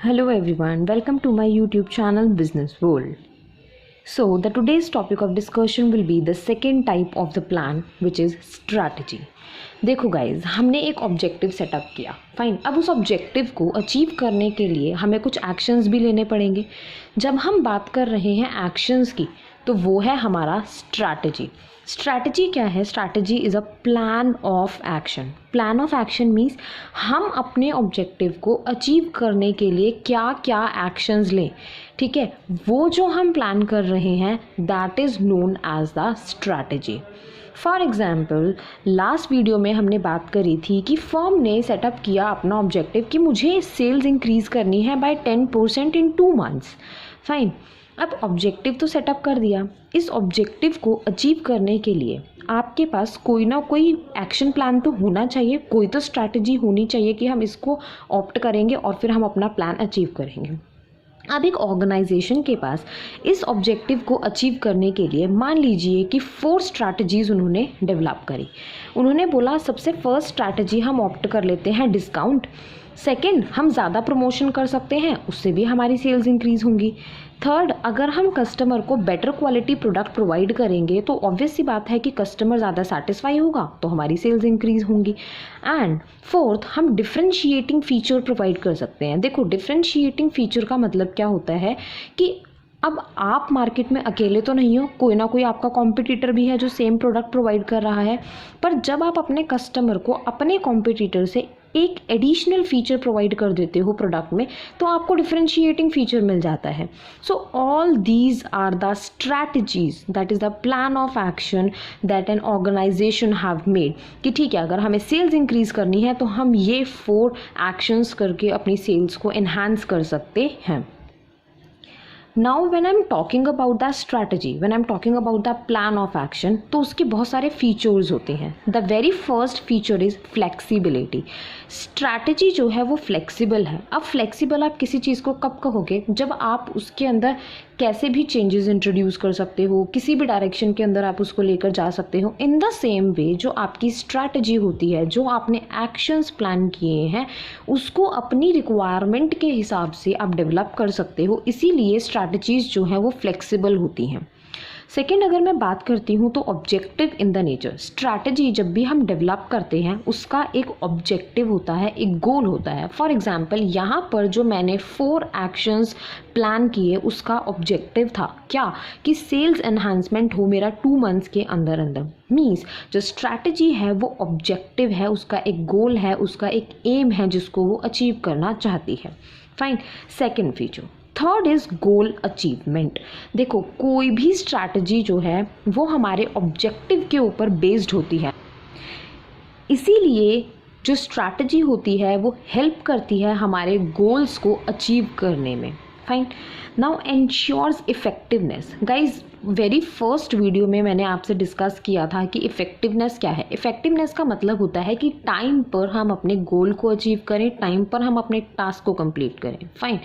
Hello everyone, welcome to my YouTube channel Business World. So the today's topic of discussion will be the second type of the plan which is strategy. देखो guys, हमने एक objective setup किया, fine. अब उस objective को achieve करने के लिए हमें कुछ एक्शंस भी लेने पड़ेंगे। जब हम बात कर रहे हैं एक्शंस की, तो वो है हमारा स्ट्रैटेजी। स्ट्रैटेजी क्या है? Strategy is a plan of action. Plan of action means हम अपने ऑब्जेक्टिव को अचीव करने के लिए क्या क्या एक्शंस लें, ठीक है। वो जो हम प्लान कर रहे हैं that is known as the strategy. For example, last video में हमने बात करी थी कि फर्म ने सेटअप किया अपना ऑब्जेक्टिव कि मुझे सेल्स इंक्रीज़ करनी है बाय 10% इन 2 मंथ्स, फाइन। अब ऑब्जेक्टिव तो सेटअप कर दिया। इस ऑब्जेक्टिव को अचीव करने के लिए आपके पास कोई ना कोई एक्शन प्लान तो होना चाहिए, कोई तो स्ट्रैटेजी होनी चाहिए कि हम इसको ऑप्ट करेंगे और फिर हम अपना प्लान अचीव करेंगे। अब एक ऑर्गेनाइजेशन के पास इस ऑब्जेक्टिव को अचीव करने के लिए मान लीजिए कि 4 स्ट्रैटेजीज़ उन्होंने डेवलप करी। उन्होंने बोला सबसे फर्स्ट स्ट्रैटेजी हम ऑप्ट कर लेते हैं डिस्काउंट। सेकंड, हम ज़्यादा प्रमोशन कर सकते हैं, उससे भी हमारी सेल्स इंक्रीज़ होंगी। थर्ड, अगर हम कस्टमर को बेटर क्वालिटी प्रोडक्ट प्रोवाइड करेंगे तो ऑब्वियस सी बात है कि कस्टमर ज़्यादा सेटिस्फाई होगा, तो हमारी सेल्स इंक्रीज़ होंगी। एंड फोर्थ, हम डिफरेंशिएटिंग फीचर प्रोवाइड कर सकते हैं। देखो, डिफरेंशिएटिंग फीचर का मतलब क्या होता है कि अब आप मार्केट में अकेले तो नहीं हो, कोई ना कोई आपका कॉम्पिटिटर भी है जो सेम प्रोडक्ट प्रोवाइड कर रहा है। पर जब आप अपने कस्टमर को अपने कॉम्पिटिटर से एक एडिशनल फीचर प्रोवाइड कर देते हो प्रोडक्ट में, तो आपको डिफरेंशिएटिंग फीचर मिल जाता है। So all these are the strategies, that is the plan of action that an organisation have made कि ठीक है, अगर हमें सेल्स इंक्रीज़ करनी है तो हम ये 4 एक्शंस करके अपनी सेल्स को एनहांस कर सकते हैं। Now when I'm talking about the strategy, when I'm talking about the plan of action, तो उसके बहुत सारे फीचर्स होते हैं। The very first feature is flexibility. Strategy जो है वो फ्लेक्सिबल है। अब फ्लेक्सिबल आप किसी चीज़ को कब कहोगे? जब आप उसके अंदर कैसे भी चेंजेस इंट्रोड्यूस कर सकते हो, किसी भी डायरेक्शन के अंदर आप उसको लेकर जा सकते हो। इन द सेम वे जो आपकी स्ट्रैटेजी होती है, जो आपने एक्शंस प्लान किए हैं, उसको अपनी रिक्वायरमेंट के हिसाब से आप डेवलप कर सकते हो। इसीलिए स्ट्रैटेजीज जो हैं वो फ्लेक्सिबल होती हैं। सेकेंड, अगर मैं बात करती हूँ तो objective in the nature. Strategy जब भी हम डेवलप करते हैं उसका एक ऑब्जेक्टिव होता है, एक गोल होता है। फॉर एग्जांपल, यहाँ पर जो मैंने 4 एक्शंस प्लान किए उसका ऑब्जेक्टिव था क्या कि सेल्स एनहांसमेंट हो मेरा 2 मंथ्स के अंदर अंदर। मीन्स जो स्ट्रैटेजी है वो ऑब्जेक्टिव है, उसका एक गोल है, उसका एक एम है जिसको वो अचीव करना चाहती है, fine. Second feature. Third is goal achievement. देखो, कोई भी स्ट्रैटेजी जो है वो हमारे ऑब्जेक्टिव के ऊपर बेस्ड होती है, इसीलिए जो स्ट्रैटेजी होती है वो हेल्प करती है हमारे गोल्स को अचीव करने में, fine. Now ensures effectiveness. Guys, very first video में मैंने आपसे डिस्कस किया था कि इफ़ेक्टिवनेस क्या है। इफ़ेक्टिवनेस का मतलब होता है कि टाइम पर हम अपने गोल को अचीव करें, टाइम पर हम अपने टास्क को कंप्लीट करें, फाइन।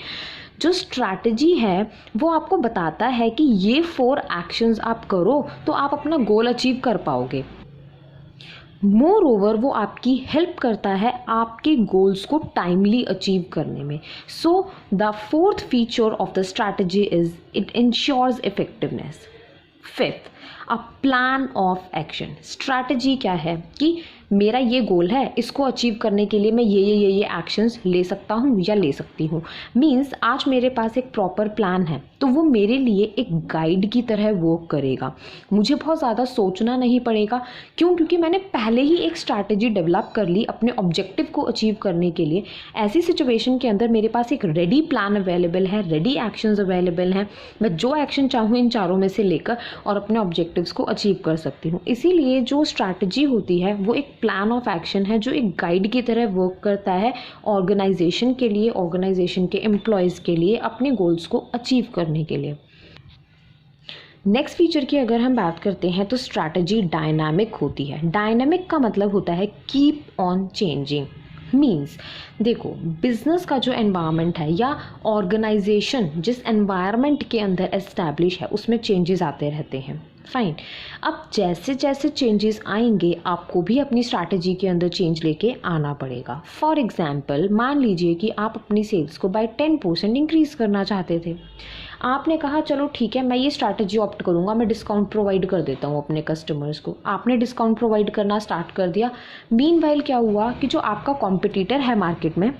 जो स्ट्रैटेजी है वो आपको बताता है कि ये 4 एक्शंस आप करो तो आप अपना गोल अचीव कर पाओगे। मोर ओवर वो आपकी हेल्प करता है आपके गोल्स को टाइमली अचीव करने में। So the 4th feature of the strategy is it ensures effectiveness. Fifth, a plan of action. Strategy क्या है कि मेरा ये गोल है, इसको अचीव करने के लिए मैं ये एक्शंस ले सकता हूँ या ले सकती हूँ। मीन्स आज मेरे पास एक प्रॉपर प्लान है तो वो मेरे लिए एक गाइड की तरह वर्क करेगा। मुझे बहुत ज़्यादा सोचना नहीं पड़ेगा। क्यों? क्योंकि मैंने पहले ही एक स्ट्रैटेजी डेवलप कर ली अपने ऑब्जेक्टिव को अचीव करने के लिए। ऐसी सिचुएशन के अंदर मेरे पास एक रेडी प्लान अवेलेबल है, रेडी एक्शंस अवेलेबल हैं। मैं जो एक्शन चाहूँ इन चारों में से लेकर और अपने ऑब्जेक्टिव्स को अचीव कर सकती हूँ। इसीलिए जो स्ट्रैटेजी होती है वो एक प्लान ऑफ एक्शन है जो एक गाइड की तरह वर्क करता है ऑर्गेनाइजेशन के लिए, ऑर्गेनाइजेशन के एम्प्लॉयज़ के लिए, अपने गोल्स को अचीव करने के लिए। नेक्स्ट फीचर की अगर हम बात करते हैं तो स्ट्रैटेजी डायनामिक होती है। डायनामिक का मतलब होता है कीप ऑन चेंजिंग, मीन्स देखो, बिजनेस का जो एनवायरनमेंट है या ऑर्गेनाइजेशन जिस एनवायरनमेंट के अंदर एस्टैब्लिश है उसमें चेंजेस आते रहते हैं। फाइन, अब जैसे जैसे चेंजेस आएंगे आपको भी अपनी स्ट्रैटेजी के अंदर चेंज लेके आना पड़ेगा। फॉर एग्जांपल, मान लीजिए कि आप अपनी सेल्स को बाय 10% इंक्रीज़ करना चाहते थे। आपने कहा चलो ठीक है, मैं ये स्ट्रैटेजी ऑप्ट करूँगा, मैं डिस्काउंट प्रोवाइड कर देता हूँ अपने कस्टमर्स को। आपने डिस्काउंट प्रोवाइड करना स्टार्ट कर दिया। मीनवाइल क्या हुआ कि जो आपका कॉम्पिटिटर है मार्केट में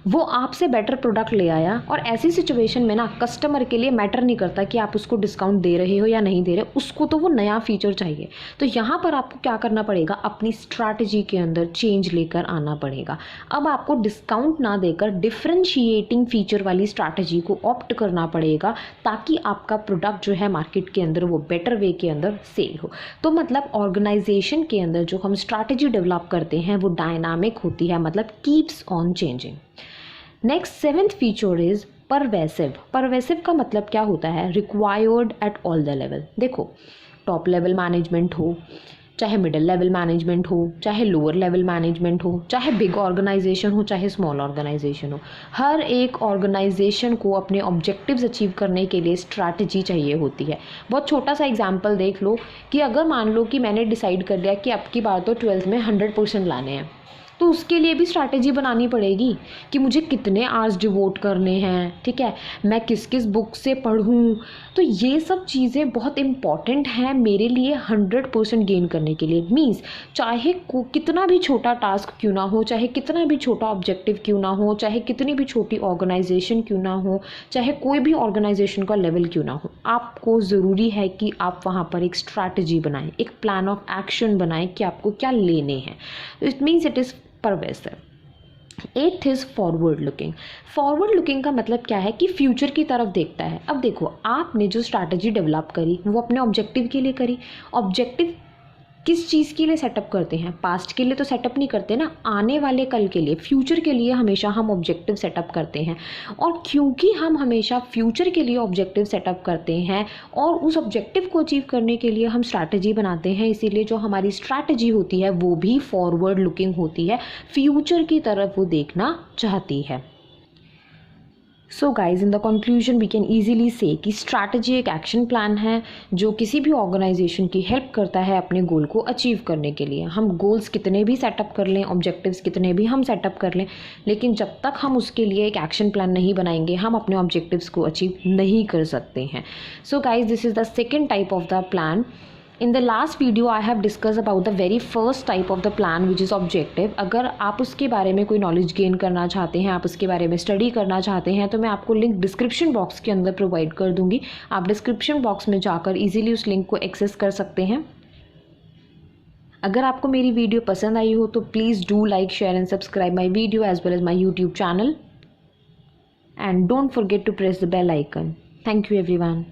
वो आपसे बेटर प्रोडक्ट ले आया, और ऐसी सिचुएशन में ना कस्टमर के लिए मैटर नहीं करता कि आप उसको डिस्काउंट दे रहे हो या नहीं दे रहे, उसको तो वो नया फीचर चाहिए। तो यहाँ पर आपको क्या करना पड़ेगा, अपनी स्ट्रैटेजी के अंदर चेंज लेकर आना पड़ेगा। अब आपको डिस्काउंट ना देकर डिफरेंशिएटिंग फीचर वाली स्ट्रैटेजी को ऑप्ट करना पड़ेगा, ताकि आपका प्रोडक्ट जो है मार्केट के अंदर वो बेटर वे के अंदर सेल हो। तो मतलब ऑर्गेनाइजेशन के अंदर जो हम स्ट्रैटेजी डेवलप करते हैं वो डायनामिक होती है, मतलब keeps on changing. Next 7th feature is pervasive. Pervasive का मतलब क्या होता है, required at all the level. देखो, टॉप लेवल मैनेजमेंट हो, चाहे मिडिल लेवल मैनेजमेंट हो, चाहे लोअर लेवल मैनेजमेंट हो, चाहे बिग ऑर्गेनाइजेशन हो, चाहे स्मॉल ऑर्गेनाइजेशन हो, हर एक ऑर्गेनाइजेशन को अपने ऑब्जेक्टिव्स अचीव करने के लिए स्ट्रैटेजी चाहिए होती है। बहुत छोटा सा एग्जांपल देख लो कि अगर मान लो कि मैंने डिसाइड कर लिया कि अब की बार तो 12th में 100% लाने हैं, तो उसके लिए भी स्ट्रैटेजी बनानी पड़ेगी कि मुझे कितने आवर्स डिवोट करने हैं, ठीक है, मैं किस किस बुक से पढ़ूं। तो ये सब चीज़ें बहुत इंपॉर्टेंट हैं मेरे लिए 100% गेन करने के लिए। मीन्स चाहे कितना भी छोटा टास्क क्यों ना हो, चाहे कितना भी छोटा ऑब्जेक्टिव क्यों ना हो, चाहे कितनी भी छोटी ऑर्गेनाइजेशन क्यों ना हो, चाहे कोई भी ऑर्गेनाइजेशन का लेवल क्यों ना हो, आपको ज़रूरी है कि आप वहाँ पर एक स्ट्रैटेजी बनाएं, एक प्लान ऑफ एक्शन बनाएं कि आपको क्या लेने हैं। It means it is pervasive. 8th is forward looking. Forward looking का मतलब क्या है कि फ्यूचर की तरफ देखता है। अब देखो, आपने जो स्ट्रैटेजी डेवलप करी वो अपने ऑब्जेक्टिव के लिए करी। ऑब्जेक्टिव किस चीज़ के लिए सेटअप करते हैं, पास्ट के लिए तो सेटअप नहीं करते ना, आने वाले कल के लिए, फ्यूचर के लिए हमेशा हम ऑब्जेक्टिव सेटअप करते हैं। और क्योंकि हम हमेशा फ्यूचर के लिए ऑब्जेक्टिव सेटअप करते हैं और उस ऑब्जेक्टिव को अचीव करने के लिए हम स्ट्रैटेजी बनाते हैं, इसीलिए जो हमारी स्ट्रैटेजी होती है वो भी फॉरवर्ड लुकिंग होती है, फ्यूचर की तरफ वो देखना चाहती है। So guys, in the conclusion we can easily say कि स्ट्रैटेजी एक एक्शन प्लान है जो किसी भी ऑर्गेनाइजेशन की हेल्प करता है अपने गोल को अचीव करने के लिए। हम गोल्स कितने भी सेटअप कर लें, ऑब्जेक्टिव्स कितने भी हम सेटअप कर लें, लेकिन जब तक हम उसके लिए एक एक्शन प्लान नहीं बनाएंगे हम अपने ऑब्जेक्टिव्स को अचीव नहीं कर सकते हैं। So guys, this is the second type of the plan. In the last video I have discussed about the very first type of the plan which is objective। अगर आप उसके बारे में कोई नॉलेज गेन करना चाहते हैं, आप उसके बारे में स्टडी करना चाहते हैं, तो मैं आपको लिंक डिस्क्रिप्शन बॉक्स के अंदर प्रोवाइड कर दूंगी। आप डिस्क्रिप्शन बॉक्स में जाकर इजीली उस लिंक को एक्सेस कर सकते हैं। अगर आपको मेरी वीडियो पसंद आई हो तो please do like, share and subscribe my video as well as my YouTube channel, and don't forget to press the bell icon. Thank you everyone.